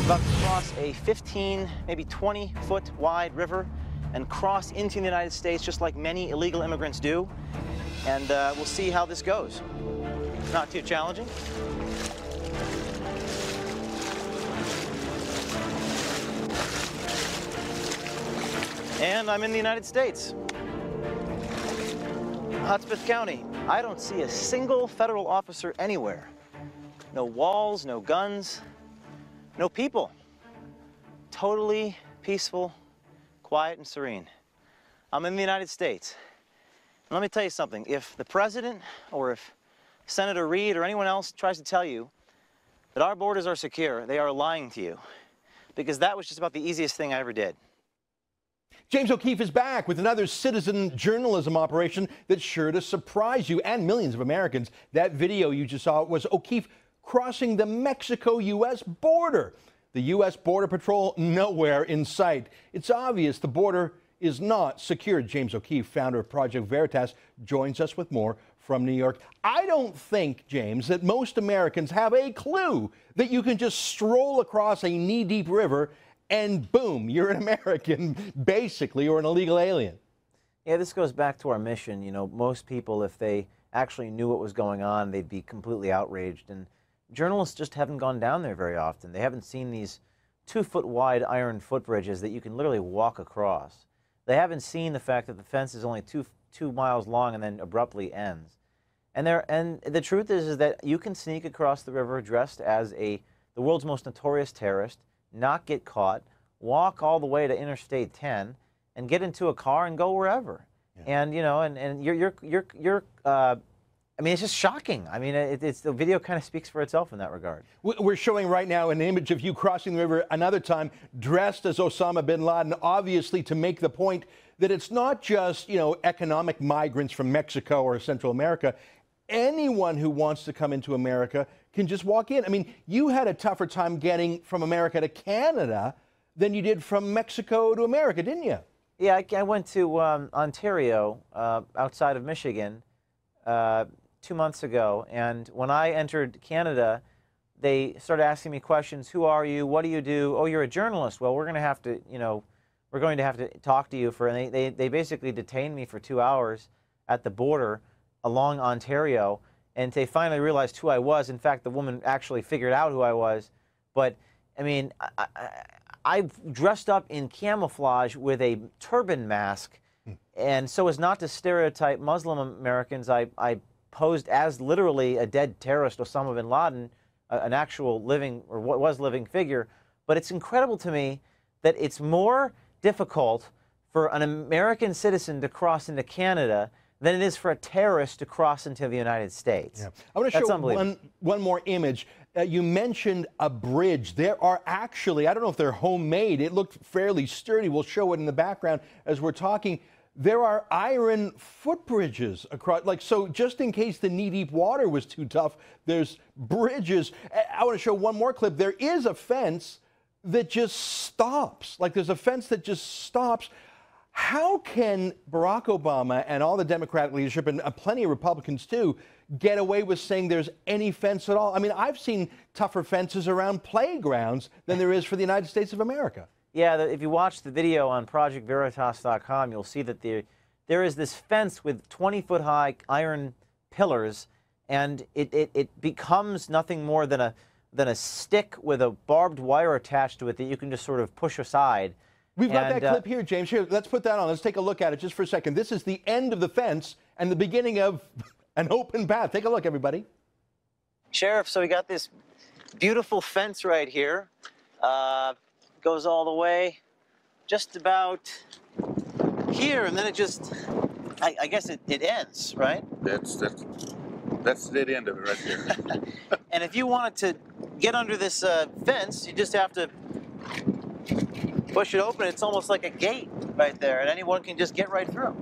about to cross a 15, maybe 20-foot wide river and cross into the United States just like many illegal immigrants do. And we'll see how this goes. Not too challenging. And I'm in the United States. Hudspeth County. I don't see a single federal officer anywhere. No walls, no guns, no people. Totally peaceful, quiet, and serene. I'm in the United States. And let me tell you something. If the president or if Senator Reid or anyone else tries to tell you that our borders are secure, they are lying to you. Because that was just about the easiest thing I ever did. James O'Keefe is back with another citizen journalism operation that's sure to surprise you and millions of Americans. That video you just saw was O'Keefe crossing the Mexico-U.S. border. The U.S. Border Patrol nowhere in sight. It's obvious the border is not secure. James O'Keefe, founder of Project Veritas, joins us with more from New York. I don't think, James, that most Americans have a clue that you can just stroll across a knee-deep river and boom, you're an American, basically, or an illegal alien. Yeah, this goes back to our mission. You know, most people, if they actually knew what was going on, they'd be completely outraged. And journalists just haven't gone down there very often. They haven't seen these 2-foot wide iron footbridges that you can literally walk across. They haven't seen the fact that the fence is only two miles long and then abruptly ends. And the truth is that you can sneak across the river dressed as the world's most notorious terrorist, not get caught, walk all the way to Interstate 10, and get into a car and go wherever. Yeah. And you know, and you're I mean, it's just shocking. I mean, the video kind of speaks for itself in that regard. We're showing right now an image of you crossing the river another time, dressed as Osama bin Laden, obviously to make the point that it's not just, you know, economic migrants from Mexico or Central America. Anyone who wants to come into America can just walk in. I mean, you had a tougher time getting from America to Canada than you did from Mexico to America, didn't you? Yeah, I went to Ontario, outside of Michigan, 2 months ago, and when I entered Canada, they started asking me questions. Who are you? What do you do? Oh, you're a journalist. Well, we're going to have to, you know, we're going to have to talk to you for, and they basically detained me for 2 hours at the border along Ontario, and they finally realized who I was. In fact, the woman actually figured out who I was. But, I mean, I dressed up in camouflage with a turban mask, and so as not to stereotype Muslim Americans, I posed as literally a dead terrorist, Osama bin Laden, an actual living, or what was living figure. But it's incredible to me that it's more difficult for an American citizen to cross into Canada than it is for a terrorist to cross into the United States. Yeah. I want to show one more image. You mentioned a bridge. There are actually, I don't know if they're homemade, it looked fairly sturdy. We'll show it in the background as we're talking. There are iron footbridges across, like, so just in case the knee-deep water was too tough, there's bridges. I want to show one more clip. There is a fence that just stops. Like, there's a fence that just stops. How can Barack Obama and all the Democratic leadership, and plenty of Republicans too, get away with saying there's any fence at all? I mean, I've seen tougher fences around playgrounds than there is for the United States of America. Yeah, if you watch the video on ProjectVeritas.com, you'll see that there is this fence with 20-foot high iron pillars, and it becomes nothing more than a stick with a barbed wire attached to it that you can just sort of push aside. We've got that clip here, James. Here, let's put that on. Let's take a look at it just for a second. This is the end of the fence and the beginning of an open path. Take a look, everybody. Sheriff, so we got this beautiful fence right here. Goes all the way just about here, and then it just, I guess it ends, right? That's the dead end of it right there. And if you wanted to get under this fence, you just have to push it open. It's almost like a gate right there, and anyone can just get right through.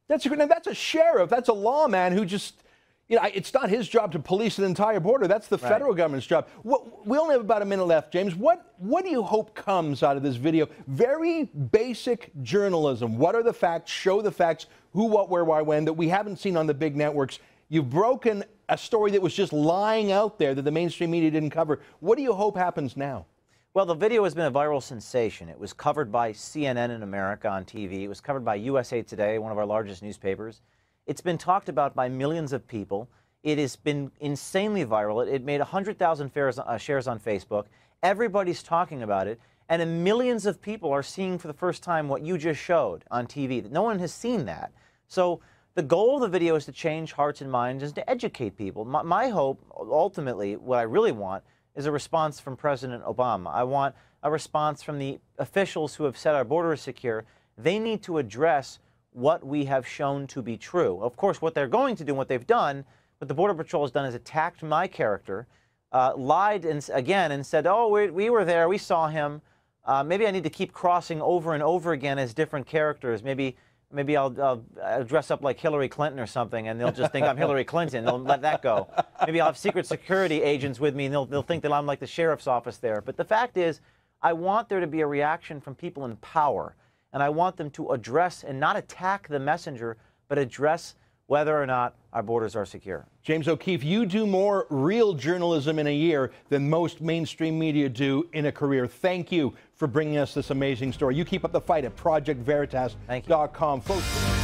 That's a sheriff. That's a lawman who just, you know, it's not his job to police an entire border. That's the federal government's job. We only have about a minute left, James. What do you hope comes out of this video? Very basic journalism. What are the facts? Show the facts. Who, what, where, why, when, that we haven't seen on the big networks. You've broken a story that was just lying out there that the mainstream media didn't cover. What do you hope happens now? Well, the video has been a viral sensation. It was covered by CNN in America on TV. It was covered by USA Today, one of our largest newspapers. It's been talked about by millions of people. It has been insanely viral. It made 100,000 shares on Facebook. Everybody's talking about it. And millions of people are seeing for the first time what you just showed on TV. No one has seen that. So the goal of the video is to change hearts and minds, is to educate people. My hope, ultimately, what I really want, is a response from President Obama. I want a response from the officials who have said our border is secure. They need to address what we have shown to be true. Of course, what they're going to do, what they've done, what the Border Patrol has done is attacked my character, lied again and said, oh, we were there, we saw him. Maybe I need to keep crossing over and over again as different characters. Maybe I'll dress up like Hillary Clinton or something, and they'll just think I'm Hillary Clinton. They'll let that go. Maybe I'll have secret security agents with me, and they'll think that I'm like the sheriff's office there. But the fact is, I want there to be a reaction from people in power, and I want them to address and not attack the messenger, but address whether or not our borders are secure. James O'Keefe, you do more real journalism in a year than most mainstream media do in a career. Thank you for bringing us this amazing story. You keep up the fight at ProjectVeritas.com. Folks.